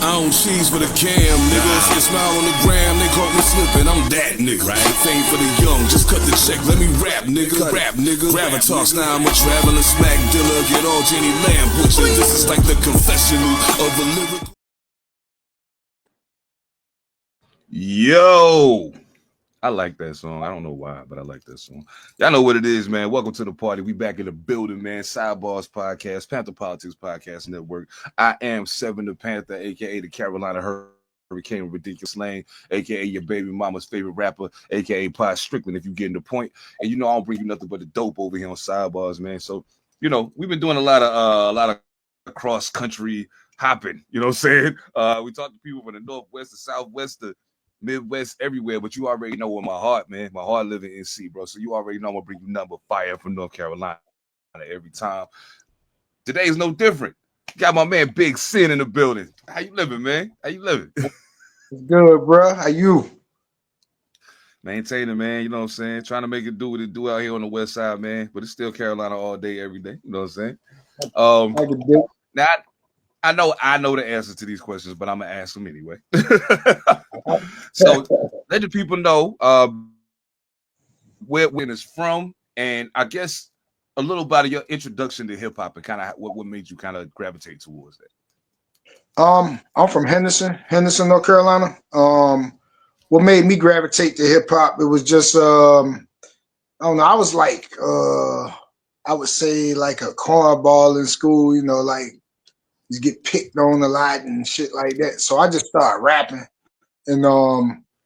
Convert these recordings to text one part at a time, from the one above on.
I don't cheese for the cam, nigga. If you smile on the gram, they caught me slipping. I'm that nigga. Right? Fame for the young, just cut the check. Let me rap, nigga. Rap, nigga. Gravatar style, I'm a traveling smack dealer. Get all Jenny Lamb butcher. This is like the confessional of a lyrical. Yo, I like that song. I don't know why, but I like that song. Y'all know what it is, man. Welcome to the party. We back in the building, man. Barz podcast, Pantha Politics Podcast Network. I am S.I.N the Panther, aka the Carolina Hurricane Ridiculous Slang, aka your baby mama's favorite rapper, aka Pod Strickland, if you getting the point. And you know I don't bring you nothing but the dope over here on Sidebars, man. So, you know, we've been doing a lot of cross country hopping. You know what I'm saying? We talked to people from the Northwest, the Southwest, the Midwest, everywhere, but you already know where my heart, man. My heart living in NC, bro. So you already know I'm gonna bring you nothing but fire from North Carolina every time. Today is no different. Got my man Big S.I.N in the building. How you living, man? How you living? Good, bro. How you? Maintaining, man. You know what I'm saying? Trying to make it do what it do out here on the west side, man. But it's still Carolina all day, every day. You know what I'm saying? Now I know the answers to these questions, but I'm gonna ask them anyway. So let the people know where it's from, and I guess a little about your introduction to hip hop and kind of what made you kind of gravitate towards that. I'm from Henderson, North Carolina. What made me gravitate to hip hop? It was just I don't know. I was like I would say like a cornball in school. You know, like just get picked on a lot and shit like that. So I just started rapping, and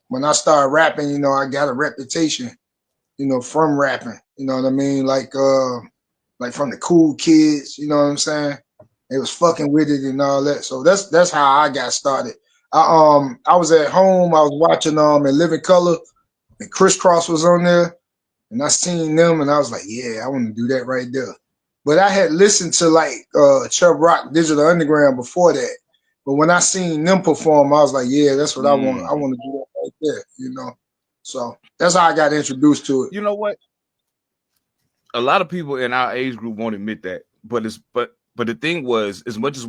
when I started rapping, you know, I got a reputation, you know, from rapping. You know what I mean? Like from the cool kids. You know what I'm saying? They was fucking with it and all that. So that's how I got started. I was at home. I was watching In Living Color, and Crisscross was on there, and I seen them, and I was like, yeah, I want to do that right there. But I had listened to like Chubb Rock, Digital Underground before that. But when I seen them perform, I was like, yeah, that's what I want. I want to do that right there, you know. So that's how I got introduced to it. You know what? A lot of people in our age group won't admit that, but the thing was, as much as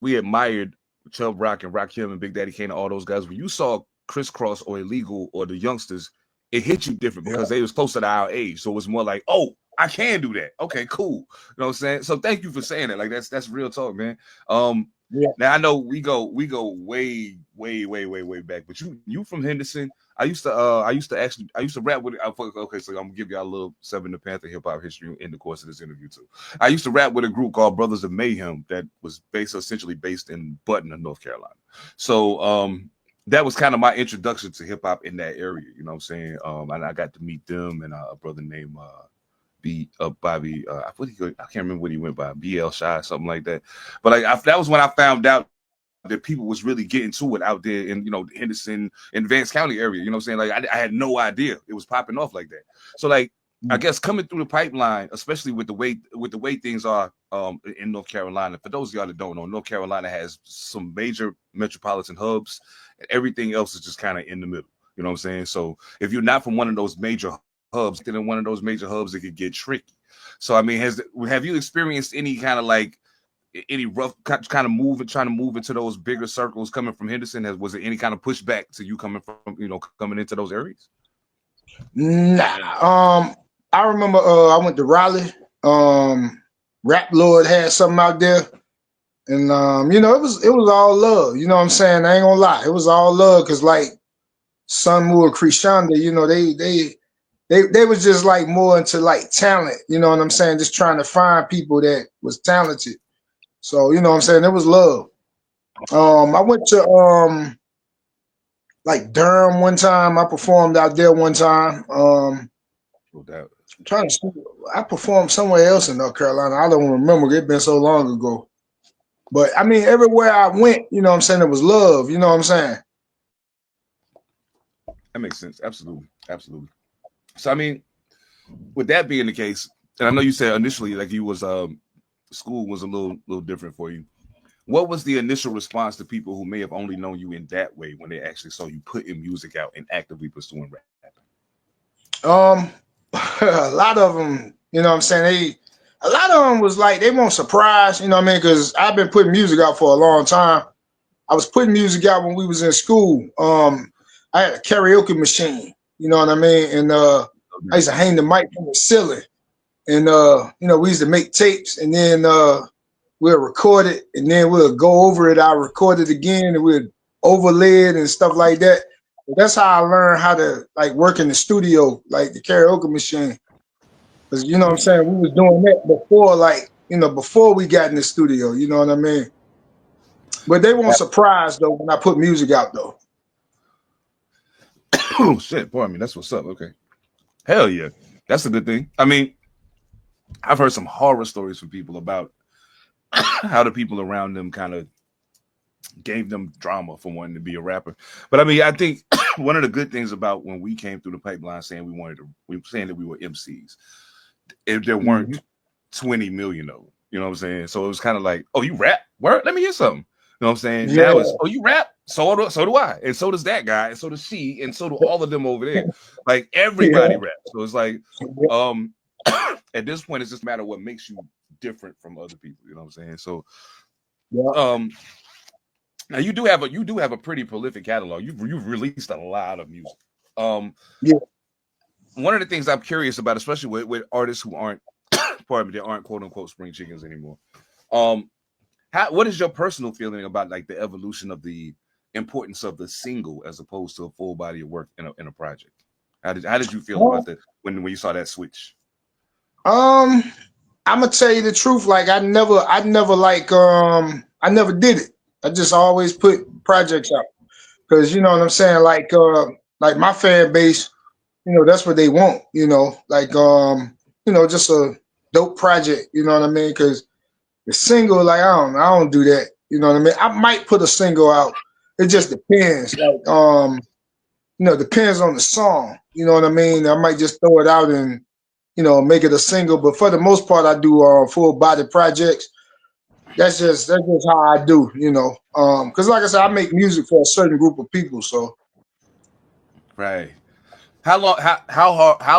we admired Chubb Rock and Rakim and Big Daddy Kane and all those guys, when you saw Crisscross or Illegal or the youngsters, it hit you different because they was closer to our age. So it was more like, oh, I can do that. Okay, cool. You know what I'm saying? So thank you for saying that. Like that's real talk, man. Now I know we go way back, but you from Henderson. I used to rap with okay, so I'm gonna give y'all a little S.I.N the Panther hip hop history in the course of this interview too. I used to rap with a group called Brothers of Mayhem that was essentially based in Butner, North Carolina. So that was kind of my introduction to hip hop in that area. You know what I'm saying? And I got to meet them and a brother named Bobby. I can't remember what he went by, BL Shy, something like that. But that was when I found out that people was really getting to it out there in, you know, Henderson and Vance County area. You know what I'm saying? Like I had no idea it was popping off like that. So like I guess coming through the pipeline, especially with the way things are in North Carolina. For those of y'all that don't know, North Carolina has some major metropolitan hubs, and everything else is just kind of in the middle. You know what I'm saying? So if you're not from one of those major hubs, then in one of those major hubs, it could get tricky. So I mean, have you experienced any kind of like any rough kind of trying to move into those bigger circles coming from Henderson? Was there any kind of pushback to you coming into those areas? Nah. I remember I went to Raleigh. Rap Lord had something out there. And you know, it was all love. You know what I'm saying? I ain't gonna lie. It was all love because like Sunmu and Krishanda, you know, they was just like more into like talent, you know what I'm saying? Just trying to find people that was talented. So, you know what I'm saying? It was love. I went to like Durham one time. I performed out there one time. I'm trying to see, I performed somewhere else in North Carolina. I don't remember. It's been so long ago. But I mean, everywhere I went, you know what I'm saying, it was love, you know what I'm saying? That makes sense. Absolutely. So I mean, with that being the case, and I know you said initially like you was school was a little different for you. What was the initial response to people who may have only known you in that way when they actually saw you putting music out and actively pursuing rap? A lot of them, you know what I'm saying, a lot of them was like, they weren't surprised, you know what I mean, because I've been putting music out for a long time. I was putting music out when we was in school. I had a karaoke machine, you know what I mean? And I used to hang the mic from the ceiling. And you know, we used to make tapes and then we'll record it and then we'll go over it. I'll record it again and we'll overlay it and stuff like that. But that's how I learned how to like work in the studio, like the karaoke machine. Because you know what I'm saying, we was doing that before, like, you know, before we got in the studio, you know what I mean? But they weren't surprised though when I put music out though. Oh shit, pardon me. That's what's up. Okay. Hell yeah. That's a good thing. I mean, I've heard some horror stories from people about how the people around them kind of gave them drama for wanting to be a rapper. But I mean, I think one of the good things about when we came through the pipeline saying we were saying that we were MCs, if there weren't 20 million of them, you know what I'm saying? So it was kind of like, oh, you rap? Word? Let me hear something. You know what I'm saying? Yeah. Now it's, oh, you rap? So do I. And so does that guy. And so does she. And so do all of them over there. Like everybody raps. So it's like, at this point, it's just a matter of what makes you different from other people. You know what I'm saying? So, now you do have a pretty prolific catalog. You've released a lot of music. One of the things I'm curious about, especially with artists who aren't, pardon me, they aren't quote unquote spring chickens anymore. What is your personal feeling about like the evolution of the importance of the single as opposed to a full body of work in a project? How did you feel about that when you saw that switch? I'm gonna tell you the truth. Like I never did it. I just always put projects out because you know what I'm saying. Like my fan base, you know, that's what they want. You know, like you know, just a dope project. You know what I mean? Because the single, like I don't do that. You know what I mean? I might put a single out. It just depends. Like you know, depends on the song. You know what I mean? I might just throw it out and you know make it a single. But for the most part, I do full body projects. That's just how I do, you know. Because like I said, I make music for a certain group of people. So, right. How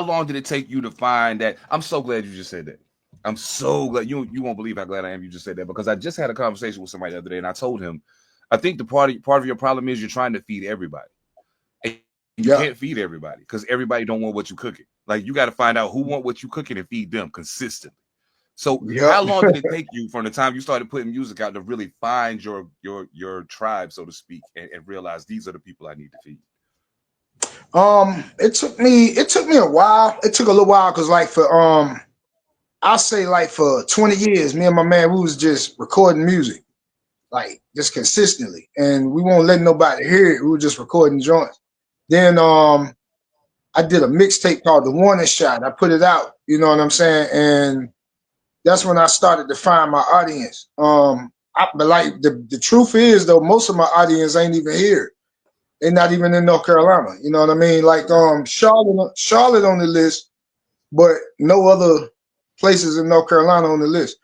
long did it take you to find that? I'm so glad you just said that. I'm so glad you won't believe how glad I am you just said that because I just had a conversation with somebody the other day and I told him, I think the part of your problem is you're trying to feed everybody. And you can't feed everybody because everybody don't want what you cooking. Like you got to find out who want what you cooking and feed them consistently. So how long did it take you from the time you started putting music out to really find your tribe, so to speak, and realize these are the people I need to feed? it took me a while. It took a little while because like for I'll say like for 20 years, me and my man, we was just recording music, like just consistently, and we won't let nobody hear it. We were just recording joints. Then I did a mixtape called The Warning Shot. I put it out, you know what I'm saying, and that's when I started to find my audience. But like the truth is though, most of my audience ain't even here. They're not even in North Carolina. You know what I mean? Like Charlotte on the list, but no other places in North Carolina on the list.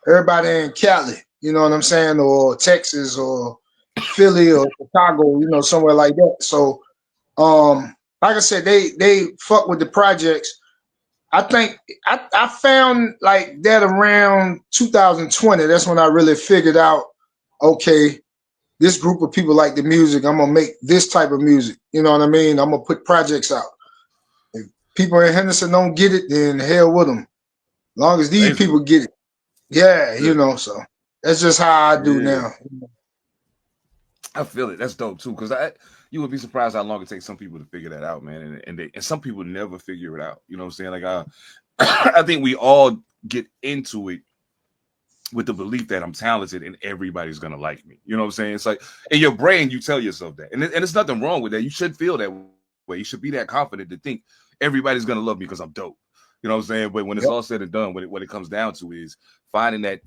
Everybody in Cali, you know what I'm saying, or Texas or Philly or Chicago, you know, somewhere like that. So like I said, they fuck with the projects. I think I found like that around 2020. That's when I really figured out, okay, this group of people like the music. I'm gonna make this type of music. You know what I mean? I'm gonna put projects out. If people in Henderson don't get it, then hell with them. As long as these people get it, you know. So that's just how I do now. I feel it. That's dope too, because you would be surprised how long it takes some people to figure that out, man. And some people never figure it out. You know what I'm saying? Like I think we all get into it with the belief that I'm talented and everybody's gonna like me. You know what I'm saying? It's like in your brain, you tell yourself that, and there's nothing wrong with that. You should feel that way. You should be that confident to think everybody's gonna love me because I'm dope. You know what I'm saying? But when it's all said and done, what it comes down to is finding that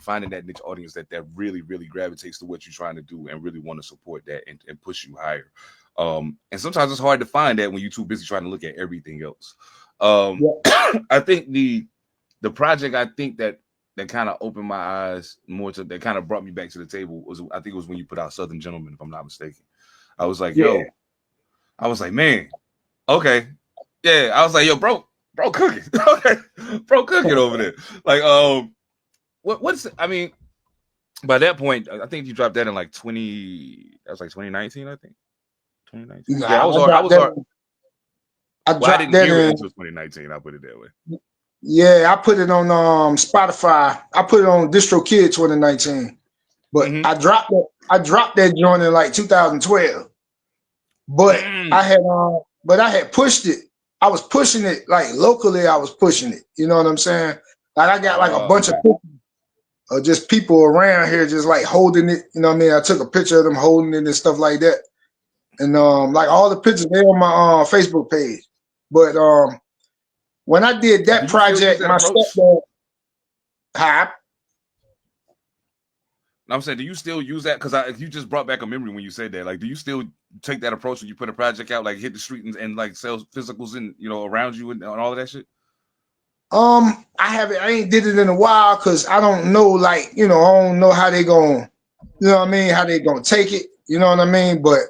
niche audience that really, really gravitates to what you're trying to do and really want to support that and push you higher. And sometimes it's hard to find that when you're too busy trying to look at everything else. I think the project I think that kind of opened my eyes more to, that kind of brought me back to the table was, I think it was when you put out Southern Gentleman, if I'm not mistaken. I was like, I was like, man, okay. Yeah, I was like, yo, bro cooking. Okay. Bro cooking over there. Like, what's, I mean, By that point, I think you dropped that in like 20. That was like 2019, I think. 2019. Yeah, Nah, I was. I was. I Well, I dropped didn't that hear it in. until 2019. I'll put it that way. Yeah, I put it on Spotify. I put it on DistroKid 2019. But Mm-hmm. I dropped that joint in like 2012. But Mm. I had pushed it. I was pushing it like locally. I was pushing it. You know what I'm saying? Like I got like a bunch of Okay. pictures of just people around here just like holding it. You know what I mean? I took a picture of them holding it and stuff like that. And like all the pictures they on my Facebook page. But when I did Do that you still use project, that my approach? stepdad, hi, I'm saying, do you still use that? Because you just brought back a memory when you said that. Like, do you still take that approach when you put a project out, like hit the street and like sell physicals and around you and all of that shit? I ain't did it in a while because I don't know, like, I don't know how they going, how they gonna take it, you know what I mean? But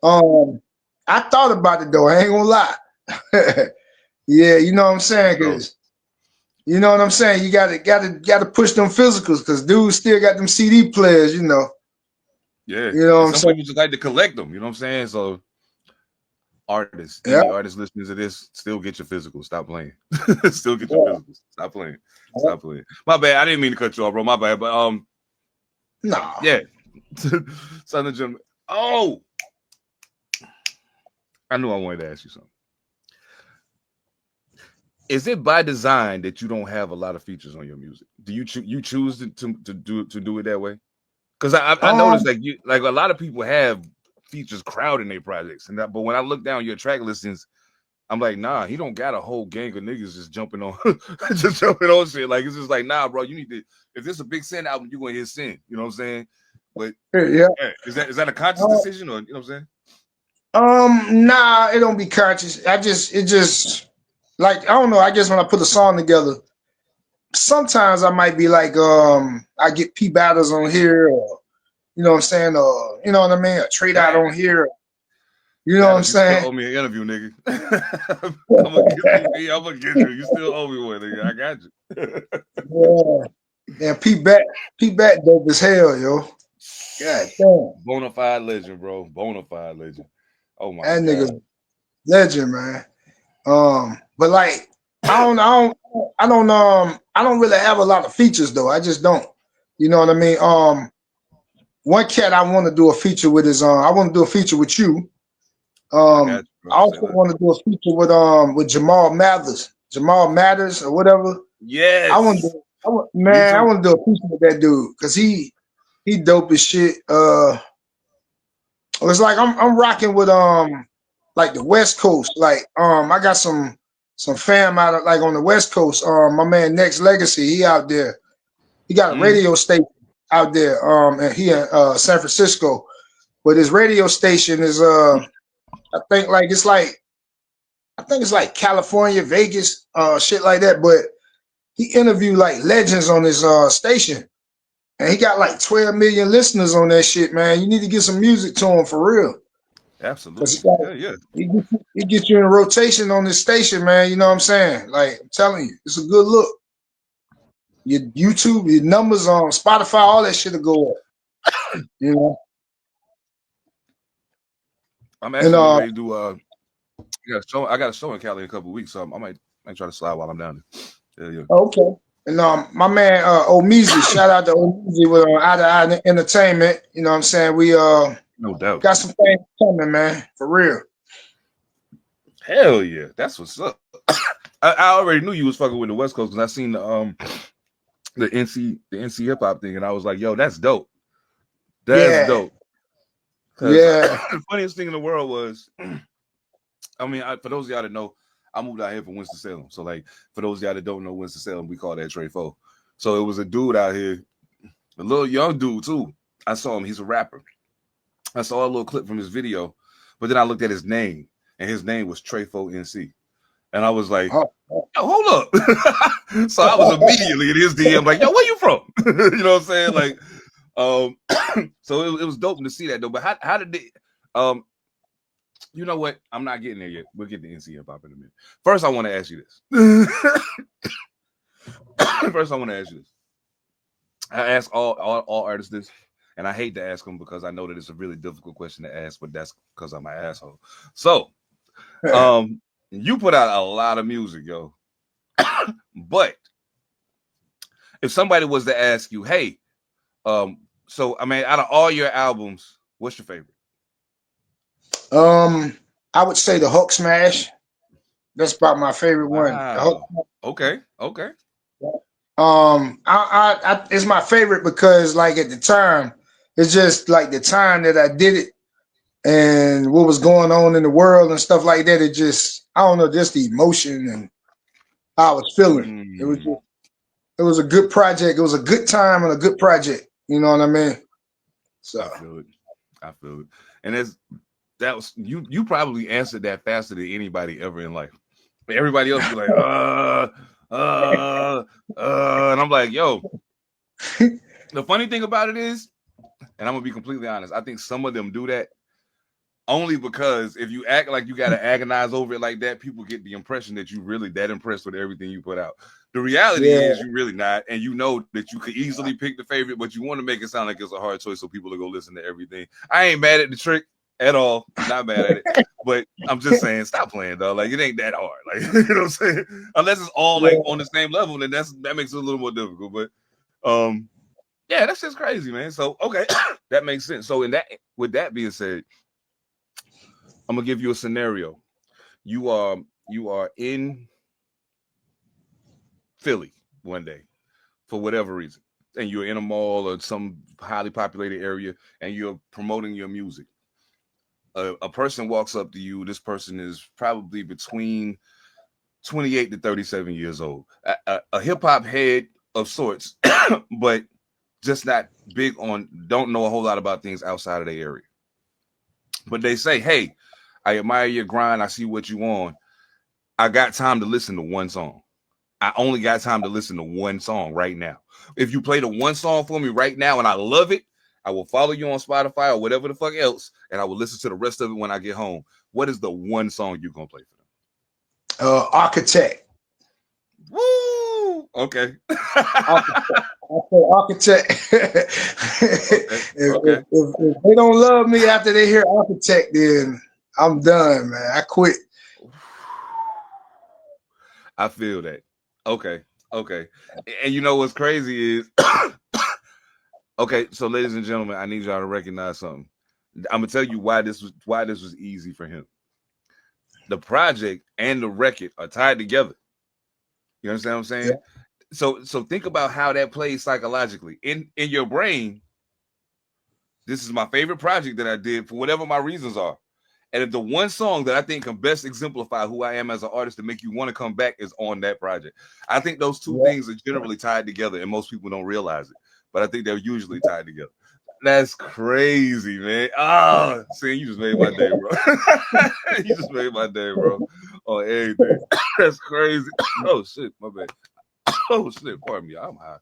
Oh no. I thought about it though, I ain't gonna lie. Yeah, you know what I'm saying? So, Cause you know what I'm saying? You gotta push them physicals because dudes still got them CD players, you know. yeah. You know what And I'm some saying? people just like to collect them. You know what I'm saying? So, artists, Yeah, indie artists listening to this, still get your physicals. Stop playing. Still get your yeah. physicals. Stop playing. Stop playing. My bad. I didn't mean to cut you off, bro. My bad. But No. yeah. Southern gentleman. Oh, I knew I wanted to ask you something. Is it by design that you don't have a lot of features on your music? Do you choose to do it that way? Because I noticed Um, like a lot of people have features crowding their projects, but when I look down your track listings, I'm like, nah, he don't got a whole gang of niggas just jumping on, just jumping on shit. Like it's just like, nah, bro, you need to. If this is a Big Sin album, you gonna hit Sin. You know what I'm saying? But yeah. yeah, is that a conscious decision or you know what I'm saying? Nah, it don't be conscious. It just like I don't know. I guess when I put a song together, sometimes I might be like, I get P battles on here, or you know what I'm saying, or you know what I mean, a trade out Damn, on here. You know what I'm Battles, you still saying? owe me an interview, nigga. I'm gonna get you. I'm gonna get you. You still owe me one, nigga. I got you. Yeah, and P back dope as hell, yo. God damn, Bonafide legend, bro. Bonafide legend. Oh my that nigga's god. legend, man. But like, I don't really have a lot of features though. I just don't. You know what I mean? One cat I want to do a feature with is I want to do a feature with you. I got you, I bro. Say also less. want to do a feature with Jamal Mathers or whatever. Yes. Me I too. want to do a feature with that dude because he dope as shit. It's like I'm rocking with like the West Coast. Like I got some fam out of, like on the West Coast. My man Next Legacy, he out there. He got a Mm. radio station out there. And he in San Francisco. But his radio station is I think like it's like I think it's like California, Vegas, shit like that. But he interviewed like legends on his station. And he got like 12 million listeners on that shit, man. You need to get some music to him for real. Cause Absolutely. Yeah, yeah. he gets you in rotation on this station, man. You know what I'm saying? Like I'm telling you, it's a good look. Your YouTube, your numbers on Spotify, all that shit will go up. You know, I'm and actually getting ready to do I got a show in Cali in a couple of weeks, so I might try to slide while I'm down there. Yeah, yeah. okay. And my man Omeezy, shout out to Omeezy with Out of Eye Entertainment. You know what I'm saying? We No doubt. got some things coming, man, for real. Hell yeah. That's what's up. I already knew you was fucking with the West Coast because I seen the NC hip hop thing, and I was like, yo, that's dope. That's Yeah, dope. Because yeah. the funniest thing in the world was, I mean, for those of y'all that know, I moved out here from Winston-Salem. So, like, for those of y'all that don't know Winston-Salem, we call that Trey Foe. So, it was a dude out here, a little young dude, too. I saw him. He's a rapper. I saw a little clip from his video, but then I looked at his name, and his name was Trey Foe NC. And I was like, Oh, yo, hold up. So, I was immediately in his DM, like, yo, where you from? You know what I'm saying? Like, so it was dope to see that, though. But how did they, you know what? I'm not getting there yet. We'll get to NC hip hop in a minute. First, I want to ask you this. I ask all artists this, and I hate to ask them because I know that it's a really difficult question to ask, but that's because I'm an asshole. So, you put out a lot of music, yo. But if somebody was to ask you, hey, so I mean, out of all your albums, what's your favorite? I would say the Hulk Smash. That's about my favorite one. The Hulk. Wow. Okay. Okay. It's my favorite because like at the time, it's just like the time that I did it and what was going on in the world and stuff like that. It just, I don't know, just the emotion and how I was feeling. It was a good project. It was a good time and a good project. You know what I mean? So I feel it. I feel it. And that was you probably answered that faster than anybody ever in life. Everybody else be like, and I'm like, yo. The funny thing about it is, and I'm gonna be completely honest, I think some of them do that only because if you act like you gotta agonize over it like that, people get the impression that you really that impressed with everything you put out. The reality is you really not, and you know that you could easily pick the favorite, but you want to make it sound like it's a hard choice so people will go listen to everything. I ain't mad at the trick at all, not mad at it, but I'm just saying, stop playing, though. Like it ain't that hard, like you know what I'm saying. Unless it's all like on the same level, then that makes it a little more difficult. But yeah, that's just crazy, man. So okay, that makes sense. So with that being said, I'm gonna give you a scenario. You are in Philly one day for whatever reason, and you're in a mall or some highly populated area, and you're promoting your music. A person walks up to you. This person is probably between 28 to 37 years old, a hip hop head of sorts, but just not big on, don't know a whole lot about things outside of the area. But they say, hey, I admire your grind. I see what you on. I got time to listen to one song. I only got time to listen to one song right now. If you play the one song for me right now and I love it, I will follow you on Spotify or whatever the fuck else, and I will listen to the rest of it when I get home. What is the one song you're going to play for them? Architect. Woo! Okay. Architect. Okay. If they don't love me after they hear Architect, then I'm done, man. I quit. I feel that. Okay. And you know what's crazy is, okay, so ladies and gentlemen, I need y'all to recognize something. I'm gonna tell you why this was easy for him. The project and the record are tied together. You understand what I'm saying? Yeah. So think about how that plays psychologically in your brain. This is my favorite project that I did for whatever my reasons are. And if the one song that I think can best exemplify who I am as an artist to make you want to come back is on that project. I think those two things are generally tied together, and most people don't realize it. But I think they're usually tied together. That's crazy, man. Oh, see, you just made my day, bro. You just made my day, bro. On everything. That's crazy. Oh shit, my bad. Oh shit, pardon me. I'm high.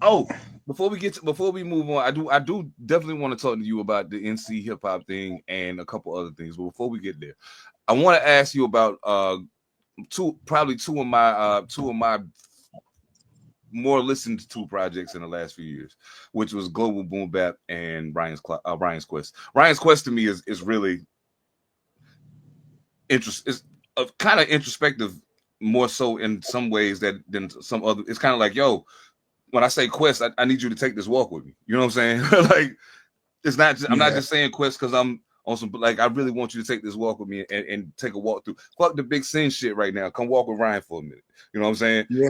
Oh, before we move on, I do definitely want to talk to you about the NC hip hop thing and a couple other things. But before we get there, I want to ask you about two of my more listened to projects in the last few years, which was Global Boom Bap and Ryan's Quest. Ryan's Quest to me is really it's kind of introspective, more so in some ways than some other. It's kind of like, yo, when I say Quest, I need you to take this walk with me. You know what I'm saying? Like, it's not just, I'm not just saying Quest because I'm on some, like, I really want you to take this walk with me and take a walk through. Fuck the big sin shit right now. Come walk with Ryan for a minute. You know what I'm saying? Yeah.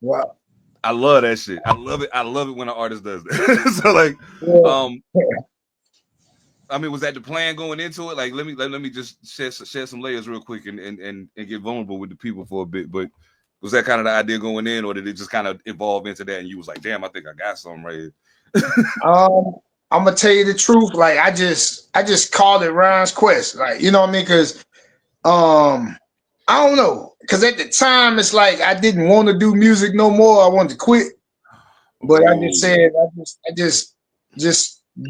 Wow. I love that shit. I love it. I love it when an artist does that. So like, I mean, was that the plan going into it? Like, let me just share some layers real quick and get vulnerable with the people for a bit. But was that kind of the idea going in, or did it just kind of evolve into that? And you was like, damn, I think I got something right here. I'm gonna tell you the truth. Like, I just called it Ryan's Quest. Like, you know what I mean? Because I don't know. Because at the time, it's like I didn't want to do music no more. I wanted to quit. But I just said, I just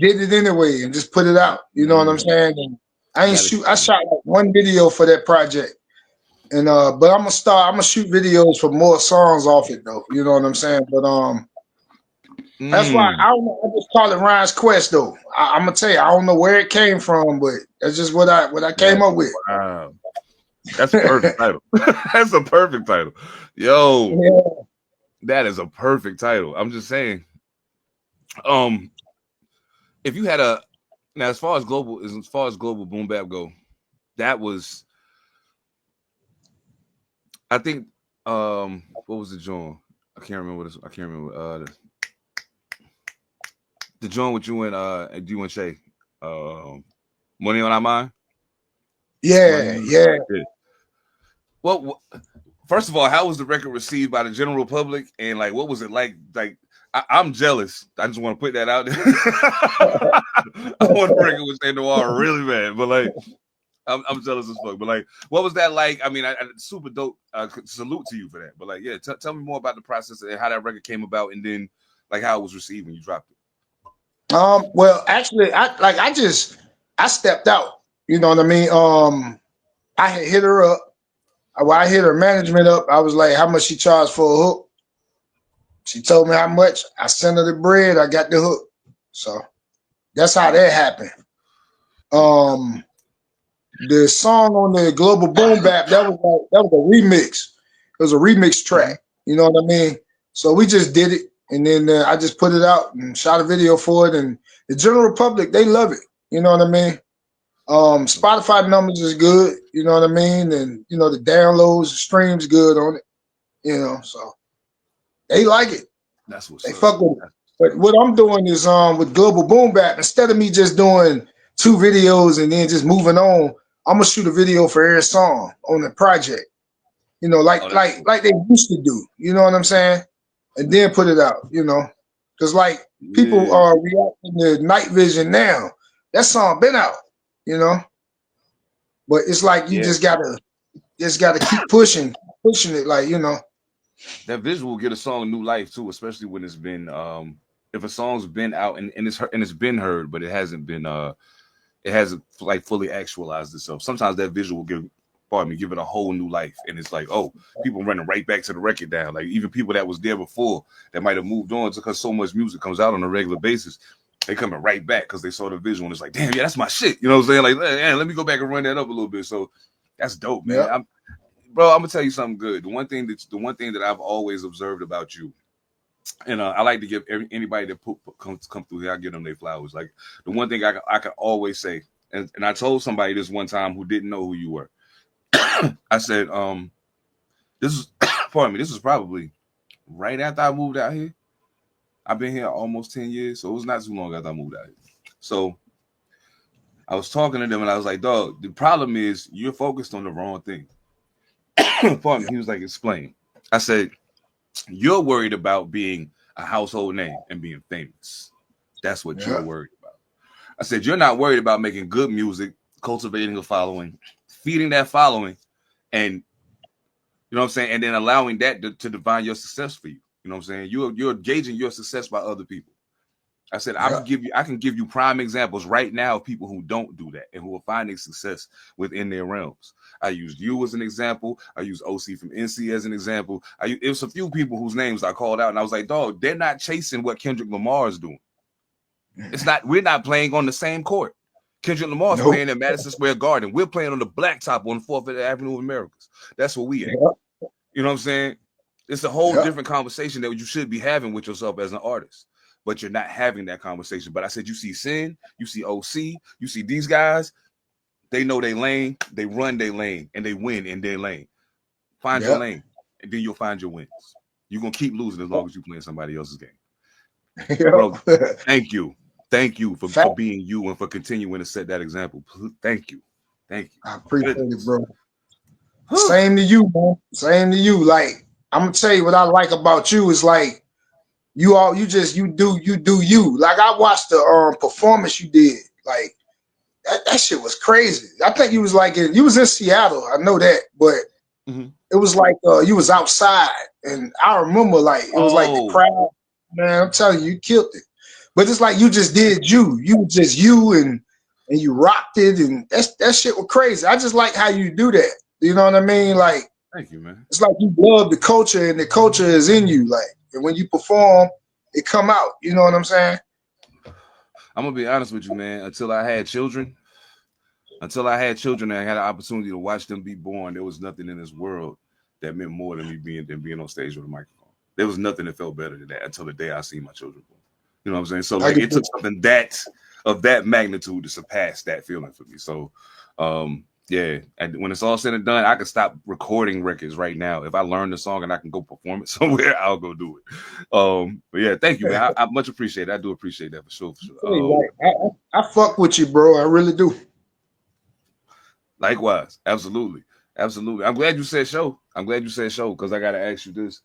did it anyway and just put it out. You know what I'm saying? And I shot like one video for that project. And but I'm gonna shoot videos for more songs off it though. You know what I'm saying? But that's why Mm. I don't know. I just call it Ryan's Quest though. I'm gonna tell you, I don't know where it came from, but that's just what I came That's up with. wow. That's a perfect title. That's a perfect title. Yo, Yeah. that is a perfect title. I'm just saying. Um, if you had a now as far as global boom bap go, that was I think what was the joint? I can't remember this. I can't remember the joint with you and Shay. Money on Our Mind. Yeah, Money. yeah. Yeah. Well, first of all, how was the record received by the general public, and like, what was it like? Like, I'm jealous. I just want to put that out there. I want the record with Shay Noir really bad, but like, I'm jealous as fuck. But like, what was that like? I mean, I super dope. Salute to you for that. But like, yeah, tell me more about the process and how that record came about, and then like how it was received when you dropped it. Well, actually, I stepped out. You know what I mean? I had hit her up. Well, I hit her management up. I was like, "How much she charged for a hook?" She told me how much. I sent her the bread. I got the hook. So that's how that happened. Yeah. Um, the song on the Global Boom Bap that was a remix. It was a remix Mm-hmm. track. You know what I mean? So we just did it, and then I just put it out and shot a video for it, and the general public they love it. You know what I mean? Spotify numbers is good. You know what I mean? And you know the downloads, the streams good on it. You know, so they like it. That's what's They up. fuck with it. But what I'm doing is with Global Boom Bap, instead of me just doing 2 videos and then just moving on, I'm gonna shoot a video for every song on the project. You know, Oh, like that's like cool. like they used to do. You know what I'm saying? And then put it out. You know, because like people Yeah, are reacting to Night Vision now. That song been out. You know, but it's like you yeah. just gotta keep pushing it. Like you know. That visual will get a song new life too, especially when it's been if a song's been out and it's been heard, but it hasn't like fully actualized itself. Sometimes that visual give it a whole new life, and it's like, oh, people running right back to the record down. Like even people that was there before that might have moved on because so much music comes out on a regular basis, they coming right back because they saw the visual and it's like, damn, yeah, that's my shit. You know what I'm saying? Like, man, let me go back and run that up a little bit. So that's dope, man. Yeah. Bro, I'm gonna tell you something good. The one thing that I've always observed about you, and I like to give anybody that come through here, I give them their flowers. Like the one thing I can always say, and I told somebody this one time who didn't know who you were. I said, this is pardon me, this was probably right after I moved out here. I've been here almost 10 years, so it was not too long after I moved out here. So I was talking to them and I was like, dog, the problem is you're focused on the wrong thing. Pardon me. He was like, explain. I said, you're worried about being a household name and being famous. That's what you're Yeah. worried about. I said, you're not worried about making good music, cultivating a following, feeding that following, and you know what I'm saying, and then allowing that to define your success for you. You know what I'm saying? You're gauging your success by other people. I said, Yeah. I can give you prime examples right now of people who don't do that and who are finding success within their realms. I used you as an example. I used OC from NC as an example. It was a few people whose names I called out, and I was like, dog, they're not chasing what Kendrick Lamar is doing. We're not playing on the same court. Kendrick Lamar's Nope. playing at Madison Square Garden. We're playing on the blacktop on 4th Avenue of Americas. That's what we at. Yeah. You know what I'm saying? It's a whole Yeah. different conversation that you should be having with yourself as an artist, but you're not having that conversation. But I said, you see S.I.N, you see OC, you see these guys, they know their lane, they run their lane, and they win in their lane. Find your Yeah. lane, and then you'll find your wins. You're going to keep losing as long as you're playing somebody else's game. Bro, Yeah. thank you. Thank you for Fact. being you and for continuing to set that example. Thank you. Thank you. I appreciate it, Goodness. bro. Same to you, man. Same to you. Like I'm gonna tell you what I like about you is like you do you. Like I watched the performance you did. Like that shit was crazy. I think you was you was in Seattle. I know that, but Mm-hmm. it was like you was outside, and I remember like it was like the Oh, crowd. Man, I'm telling you, you killed it. But it's like you just did you. You just you and you rocked it, and that shit was crazy. I just like how you do that. You know what I mean? Like, Thank you, man. it's like you love the culture and the culture is in you. Like, and when you perform, it come out. You know what I'm saying? I'm gonna be honest with you, man. Until I had children and I had the opportunity to watch them be born, there was nothing in this world that meant more than being on stage with a microphone. There was nothing that felt better than that until the day I see my children born. You know what I'm saying? So I like get it took something of that magnitude to surpass that feeling for me. So yeah, and when it's all said and done, I can stop recording records right now. If I learn the song and I can go perform it somewhere, I'll go do it. But yeah, thank you, man. I much appreciate it. I do appreciate that for sure. I fuck with you, bro. I really do. Likewise, absolutely. I'm glad you said show. Because I gotta ask you this.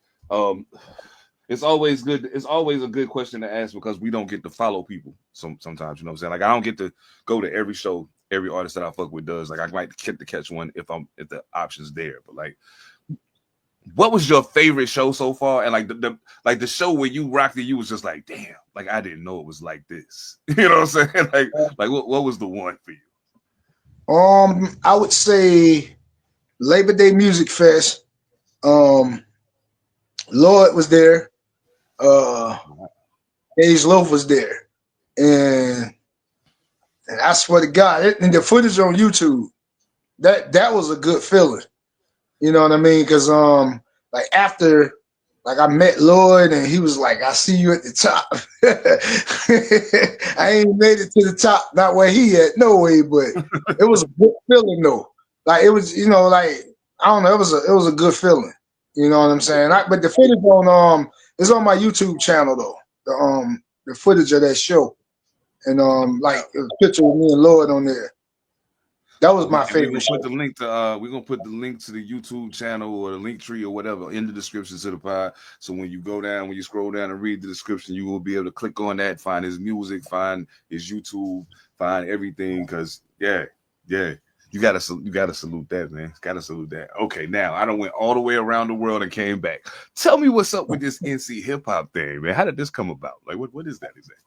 It's always good. It's always a good question to ask because we don't get to follow people sometimes. You know what I'm saying? Like I don't get to go to every show every artist that I fuck with does. Like I might get to catch one if the option's there. But like, what was your favorite show so far? And like the show where you rocked it, you was just like, damn, like I didn't know it was like this. You know what I'm saying? Like what was the one for you? I would say Labor Day Music Fest. Lloyd was there. Age Loaf was there, and I swear to God, and the footage on YouTube, that was a good feeling. You know what I mean? Because like after, like I met Lloyd, and he was like, "I see you at the top." I ain't made it to the top, not where he at, no way, but it was a good feeling though. Like it was, you know, like I don't know, it was a good feeling. You know what I'm saying? But the footage on it's on my YouTube channel though. The footage of that show, and like it was a picture of me and Lloyd on there. That was my favorite show. We're gonna put the link to the YouTube channel or the link tree or whatever in the description to the pod. So when you scroll down and read the description, you will be able to click on that, find his music, find his YouTube, find everything. Cause yeah, you gotta salute that, man. Gotta salute that. Okay, now I done went all the way around the world and came back. Tell me what's up with this NC hip hop thing, man. How did this come about? Like what is that exactly?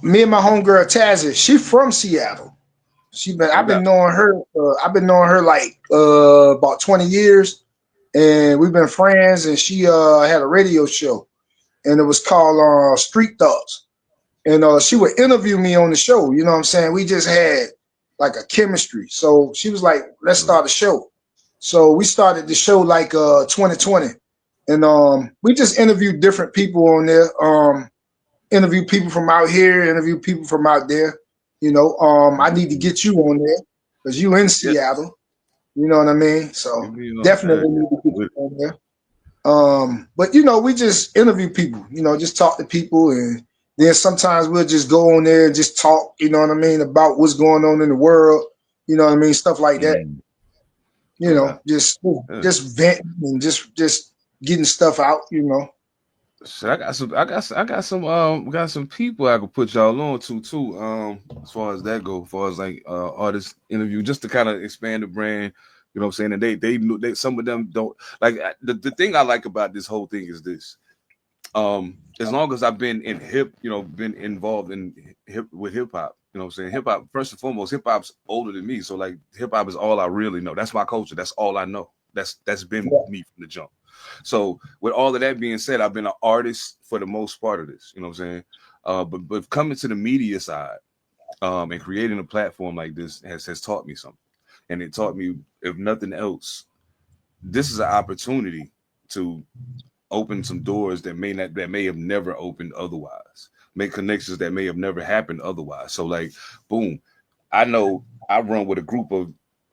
Me and my homegirl Tazzy, she from Seattle. I've been knowing her. I've been knowing her like about 20 years, and we've been friends. And she had a radio show, and it was called Street Thoughts. And she would interview me on the show. You know what I'm saying? We just had like a chemistry. So she was like, "Let's start a show." So we started the show like 2020, and we just interviewed different people on there. Interview people from out here, interview people from out there. You know, I need to get you on there because you in Seattle. You know what I mean? So definitely need to get you on there. But you know, we just interview people. You know, just talk to people, and then sometimes we'll just go on there and just talk. You know what I mean about what's going on in the world. You know what I mean, stuff like that. You know, just venting and just getting stuff out. You know. So I got some people I could put y'all on to too. As far as that go, as far as like artist interview, just to kind of expand the brand. You know what I'm saying? And they some of them don't like the thing I like about this whole thing is this. As long as I've been been involved in hip hop, you know what I'm saying? Hip hop, first and foremost, hip hop's older than me. So like hip hop is all I really know. That's my culture. That's all I know. That's been me from the jump. So with all of that being said, I've been an artist for the most part of this, you know what I'm saying? But coming to the media side, and creating a platform like this has taught me something. And it taught me, if nothing else, this is an opportunity to open some doors that may have never opened otherwise, make connections that may have never happened otherwise. So like, boom, I know I run with a group of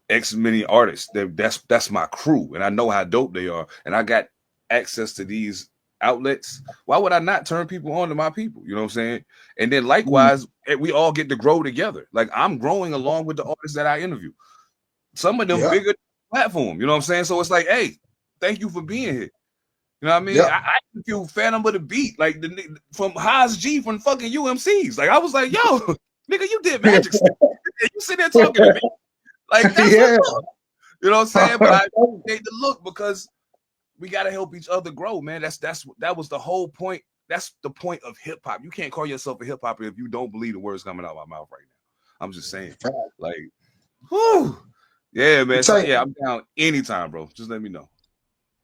X many artists. That's my crew, and I know how dope they are, and I got access to these outlets. Why would I not turn people on to my people? You know what I'm saying? And then likewise, we all get to grow together. Like I'm growing along with the artists that I interview. Some of them bigger platform. You know what I'm saying? So it's like, hey, thank you for being here. You know what I mean? I feel Phantom of the Beat, like from Haas G from fucking UMCs. Like I was like, yo, nigga, you did magic stuff. You sit there talking to me. Like that's you know what I'm saying? But I appreciate the look because we gotta help each other grow, man. That was the whole point. That's the point of hip hop. You can't call yourself a hip hopper if you don't believe the words coming out of my mouth right now. I'm just saying, like, whew. Yeah, man. So, Tell you, yeah, I'm down anytime, bro. Just let me know.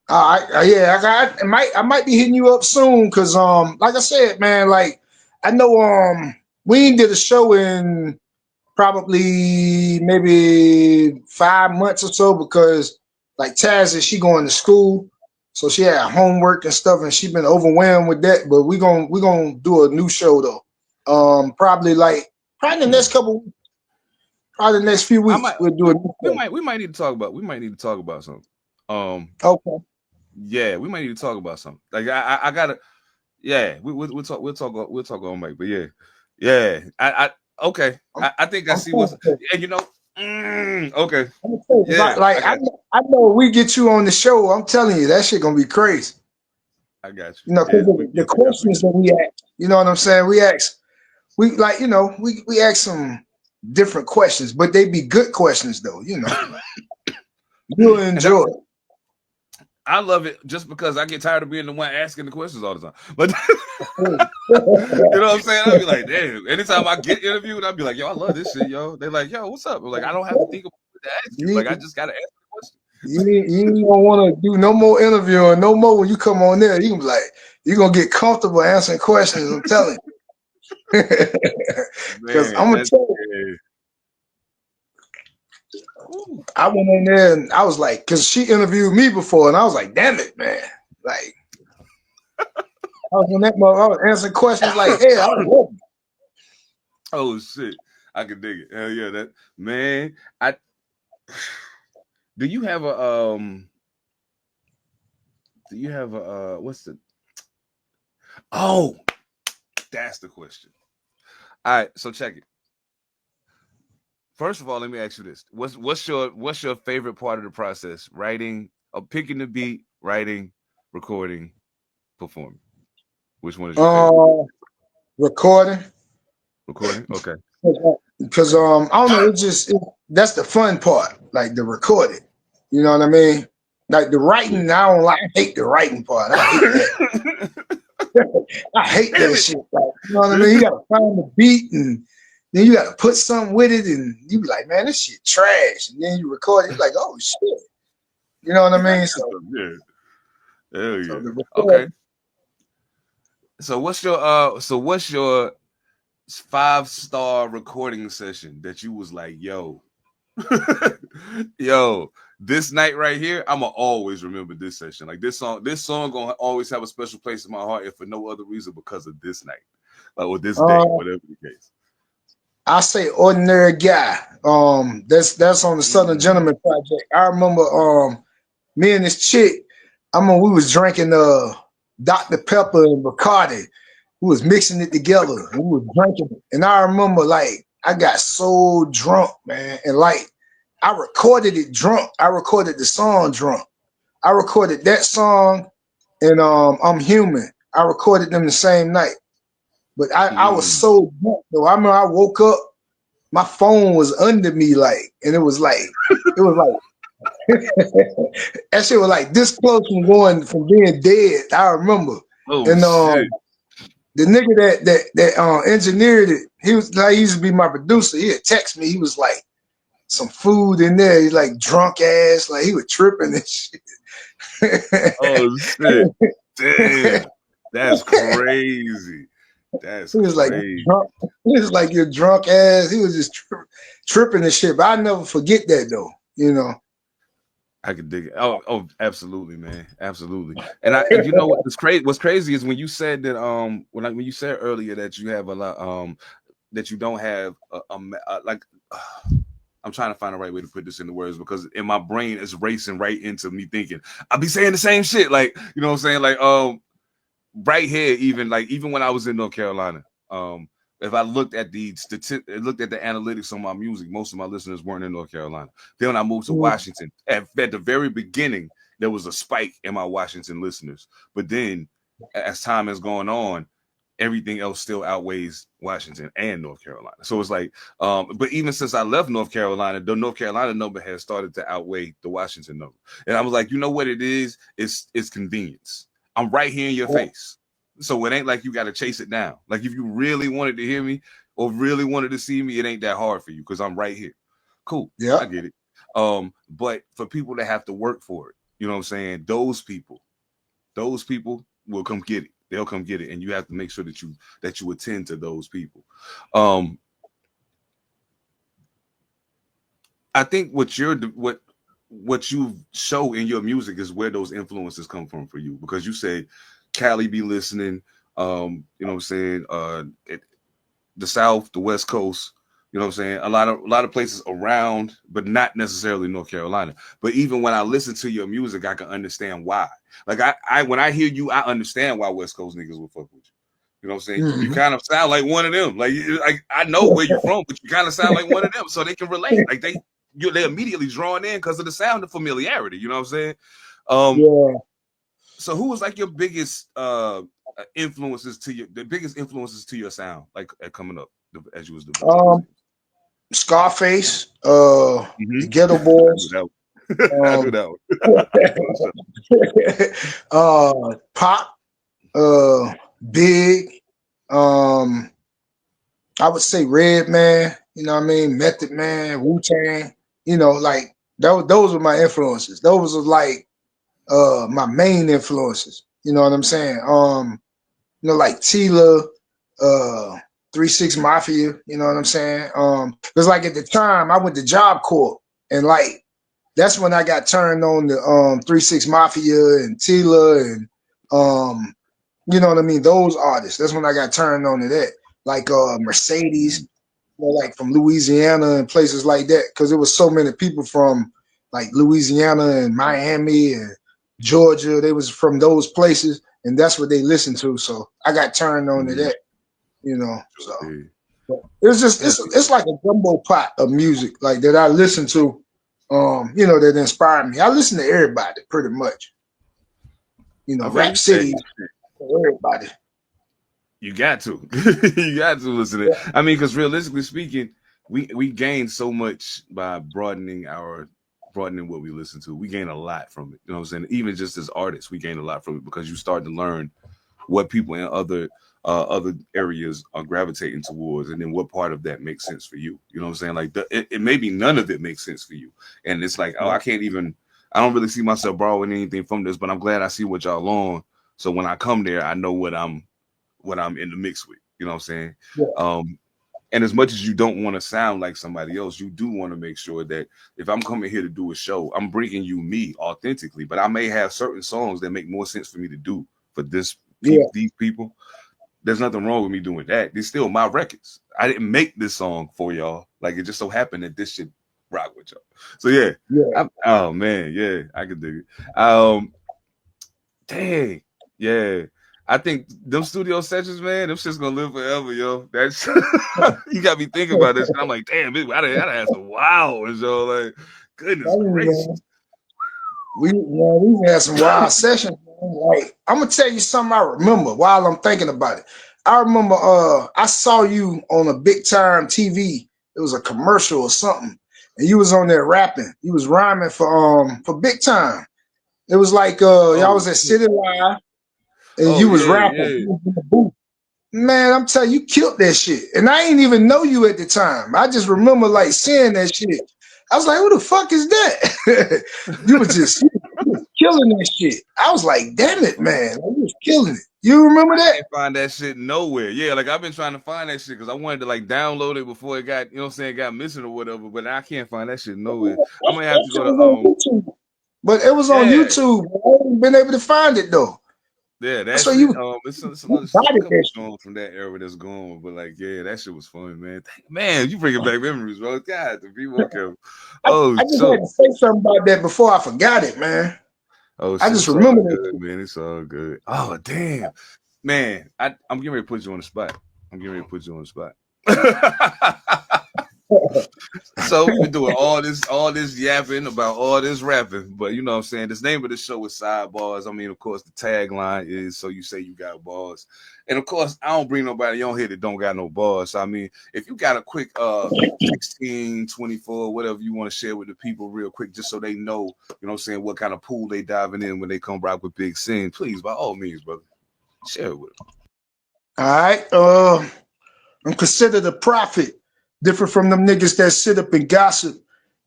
I might be hitting you up soon because like I said, man, like I know we did a show in probably maybe 5 months or so because like Taz is she going to school, so she had homework and stuff, and she been overwhelmed with that. But we gonna do a new show though. Probably the next probably the next few I weeks might we'll do a new show. we might need to talk about something. Okay. Yeah, we might need to talk about something. Like I gotta yeah, we'll talk on mic, but yeah. I okay. I'm, I think I I'm see what's cool. and okay. I'm gonna tell you, Yeah, I got you. I know we get you on the show. I'm telling you, that shit gonna be crazy. I got you. You know, Yeah, because we the definitely questions that we ask, you know what I'm saying? We ask some different questions, but they be good questions though. You know, you'll and that's enjoy it. I love it just because I get tired of being the one asking the questions all the time. But you know what I'm saying? I'll be like, damn. Anytime I get interviewed, I'll be like, yo, I love this shit, yo. They're like, yo, what's up? I'm like, I don't have to think about what to ask you. Like, I You, just gotta ask the question. you don't want to do no more interviewing, no more when you come on there. You can be like, you're gonna get comfortable answering questions. I'm telling you, because Man, I'm gonna that's tell you. Ooh. I went in there and I was like, because she interviewed me before, and I was like, damn it, man. Like, I was in that mother, I was answering questions like, hey, I was ready. Oh shit. I can dig it. Hell yeah, that man. I do you have a what's the oh that's the question. All right, so check it. First of all, let me ask you this: what's your favorite part of the process? Writing, picking the beat, writing, recording, performing. Which one is your favorite? Recording. Recording. Okay. Because I don't know, that's the fun part, like the recording. You know what I mean? Like the Yeah. writing, I hate the writing part. I hate that. I hate Damn that it! shit. Like, you know what I mean? You gotta find the beat and then you gotta put something with it, and you be like, man, this shit trash. And then you record it, you like, oh shit. You know what I mean? Yeah. Hell So yeah. the Okay. recording, So what's your 5-star recording session that you was like, yo, yo, this night right here, I'ma always remember this session. Like this song gonna always have a special place in my heart, if for no other reason because of this night, like or this day, whatever the case. I say ordinary guy. That's on the Southern Gentleman Project. I remember me and this chick, we was drinking Dr. Pepper and Bacardi. We was mixing it together and we was drinking it. And I remember like I got so drunk, man. And like I recorded it drunk. I recorded the song drunk. I recorded that song and I'm Human. I recorded them the same night. But I was so drunk though. I remember I woke up, my phone was under me like, and it was like that shit was like this close from being dead. I remember. Oh And shit. the nigga that engineered it, he used to be my producer. He had text me. He was like some food in there. He's like drunk ass, like he was tripping and shit. Oh shit. Damn. That's crazy. That's He was like crazy. drunk. He was like your drunk ass. He was just tripping and shit. But I never forget that though. You know. I could dig it. Oh, absolutely, man, absolutely. And you know what's crazy? What's crazy is when you said that when you said earlier that you have a lot that you don't have like I'm trying to find the right way to put this into words because in my brain it's racing right into me thinking I'll be saying the same shit like you know what I'm saying like right here even when I was in North Carolina if I looked at the analytics on my music, most of my listeners weren't in North Carolina. Then when I moved to Washington, at the very beginning, there was a spike in my Washington listeners. But then, as time has gone on, everything else still outweighs Washington and North Carolina. So it's like, but even since I left North Carolina, the North Carolina number has started to outweigh the Washington number. And I was like, you know what it is? It's convenience. I'm right here in your face. So it ain't like you got to chase it down. Like if you really wanted to hear me or really wanted to see me, it ain't that hard for you because I'm right here. Cool. Yeah. I get it. But for people that have to work for it, you know what I'm saying? Those people will come get it. They'll come get it, and you have to make sure that you attend to those people. I think what you show in your music is where those influences come from for you, because you say Cali be listening, you know what I'm saying, the South, the West Coast, you know what I'm saying, a lot of places around, but not necessarily North Carolina. But even when I listen to your music, I can understand why. Like I when I hear you, I understand why West Coast niggas will fuck with you. You know what I'm saying? Mm-hmm. You kind of sound like one of them. Like I know where you're from, but you kind of sound like one of them, so they can relate. Like they're immediately drawn in because of the sound of familiarity. You know what I'm saying? Yeah. So who was like your biggest influences to your sound, like coming up as you was developing? Scarface, the Ghetto Boys, I knew that one. Pop, Big, I would say Red Man, you know what I mean, Method Man, Wu-Tang, you know, like those were my influences. Those were like my main influences. You know what I'm saying? You know, like Tila, 3-6 Mafia, you know what I'm saying? Because like at the time I went to Job Corps, and like that's when I got turned on to 3-6 Mafia and Tila and you know what I mean, those artists. That's when I got turned on to that. Like Mercedes, you know, like from Louisiana and places like that, because there was so many people from like Louisiana and Miami and Georgia. They was from those places, and that's what they listened to. So I got turned on to that, you know. So it's just it's like a gumbo pot of music like that I listen to, you know, that inspired me. I listen to everybody pretty much, you know, Rap City, everybody. You got to, you got to listen to it. I mean, because realistically speaking, we gain so much by broadening what we listen to. We gain a lot from it. You know what I'm saying? Even just as artists, we gain a lot from it because you start to learn what people in other areas are gravitating towards, and then what part of that makes sense for you. You know what I'm saying? Like it maybe none of it makes sense for you, and it's like, oh, I don't really see myself borrowing anything from this, but I'm glad I see what y'all on. So when I come there, I know what I'm in the mix with. You know what I'm saying? Yeah. And as much as you don't want to sound like somebody else, you do want to make sure that if I'm coming here to do a show, I'm bringing you me authentically. But I may have certain songs that make more sense for me to do for these people. There's nothing wrong with me doing that. They're still my records. I didn't make this song for y'all. Like, it just so happened that this should rock with y'all. So yeah. Oh man, yeah, I could do it. Dang, yeah. I think them studio sessions, man, them shit's gonna live forever, yo. That's you got me thinking about this. I'm like, damn, I done had some wild, yo. Like, goodness gracious. We had some wild sessions. Like, I'm gonna tell you something I remember while I'm thinking about it. I remember I saw you on a big time TV. It was a commercial or something, and you was on there rapping. You was rhyming for big time. It was like y'all was at City Live, and you was rapping. Yeah. You was in the booth. Man, I'm telling you, killed that shit. And I ain't even know you at the time. I just remember like seeing that shit. I was like, who the fuck is that? You was just killing that shit. I was like, damn it, man. You was killing it. You remember that? I can't find that shit nowhere. Yeah, like I've been trying to find that shit because I wanted to like download it before it got, you know what I'm saying, got missing or whatever, but I can't find that shit nowhere. I'm gonna have to go to YouTube. But it was on YouTube. I haven't been able to find it though. Yeah, that's so you. It's a couple songs from that era that's gone, but like, yeah, that shit was fun, man. Man, you bringing back memories, bro. God, to be more careful. I just had to say something about that before I forgot it, man. Oh, I just remember it, man. It's all good. Oh, damn, man. I'm getting ready to put you on the spot. So we've been doing all this yapping about all this rapping, but you know what I'm saying, this name of the show is Sidebars. I mean, of course, the tagline is so you say you got bars, and of course, I don't bring nobody on here that don't got no bars. So I mean, if you got a quick 16, 24, whatever you want to share with the people real quick, just so they know, you know what I'm saying, what kind of pool they diving in when they come rock with Big S.I.N, please, by all means, brother, share it with them. All right, I'm considered a prophet. Different from them niggas that sit up and gossip.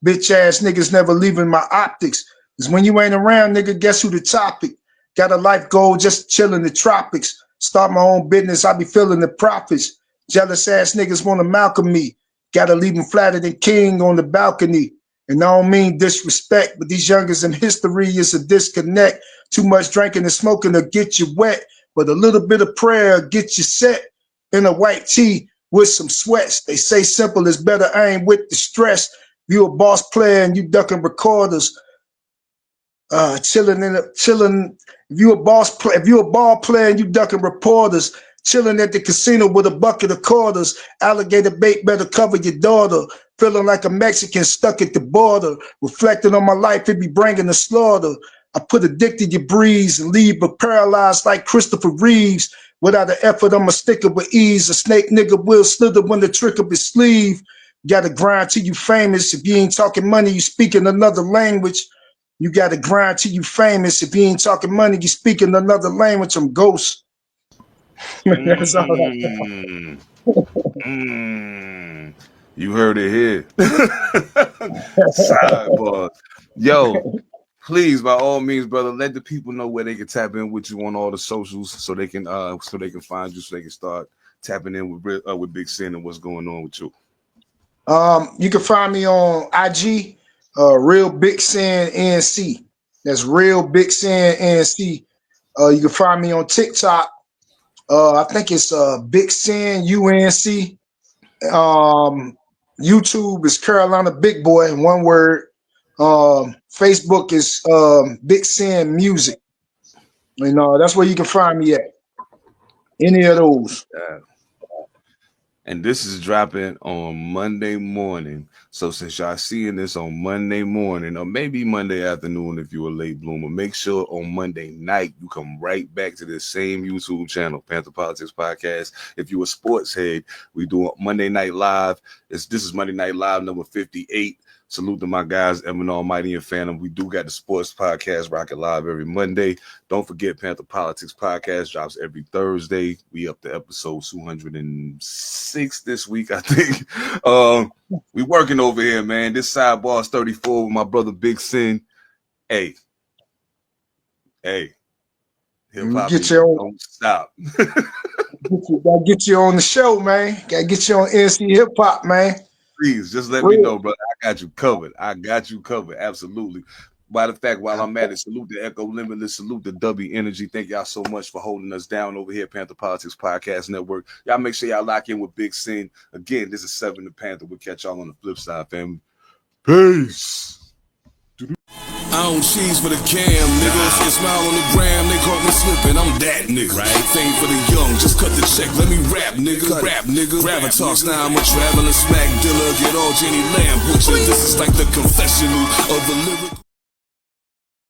Bitch ass niggas never leaving my optics. Cause when you ain't around, nigga, guess who the topic? Got a life goal, just chill in the tropics. Start my own business, I be feeling the profits. Jealous ass niggas wanna Malcolm me. Gotta leave them flatter than King on the balcony. And I don't mean disrespect, but these youngers in history is a disconnect. Too much drinking and smoking will get you wet, but a little bit of prayer will get you set. In a white tee with some sweats. They say simple is better, I ain't with the stress. You a boss player and you ducking recorders. Chilling. If you a ball player and you ducking reporters, chilling at the casino with a bucket of quarters. Alligator bait better cover your daughter. Feeling like a Mexican stuck at the border. Reflecting on my life, it be bringing the slaughter. I put a dick to your breeze and leave but paralyzed like Christopher Reeves. Without an effort, I'm a sticker with ease. A snake nigga will slither when the trick of his sleeve. Gotta grind till you famous. If you ain't talking money, you speaking another language. You gotta grind till you famous. If you ain't talking money, you speaking another language. I'm Ghost. That's all I You heard it here. Sidebar. Yo, please, by all means, brother, let the people know where they can tap in with you on all the socials so they can find you, so they can start tapping in with Big S.I.N and what's going on with you. You can find me on IG, Real Big S.I.N NC. That's Real Big S.I.N NC. You can find me on TikTok. I think it's Big S.I.N UNC. YouTube is Carolina Big Boy, one word. Facebook is Big S.I.N Music. You know, that's where you can find me at. Any of those. And this is dropping on Monday morning. So since y'all seeing this on Monday morning, or maybe Monday afternoon if you're a late bloomer, make sure on Monday night you come right back to this same YouTube channel, Pantha Politics Podcast. If you're a sports head, we do Monday Night Live. This is Monday Night Live number 58. Salute to my guys, Evan Almighty and Phantom. We do got the sports podcast rocking live every Monday. Don't forget, Pantha Politics Podcast drops every Thursday. We up to episode 206 this week, I think. We working over here, man. This sidebar is 34 with my brother Big S.I.N. Hey. Hip-hop don't stop. Gotta get you on the show, man. Gotta get you on NC Hip Hop, man. Please, just let me know, brother. I got you covered. Absolutely. By the fact, while I'm at it, salute to Echo Limitless, salute to W Energy. Thank y'all so much for holding us down over here at Pantha Politics Podcast Network. Y'all make sure y'all lock in with Big S.I.N. Again, this is 7 to Panther. We'll catch y'all on the flip side, family. Peace. I don't cheese for the cam, nigga. If smile on the gram, they caught me slipping. I'm that nigga. Right? Thing for the young, just cut the check. Let me rap, nigga. Rap, nigga. Gravatar, now I'm a traveling smack dealer. Get all Jenny Lamb with you. This is like the confessional of the lyrical.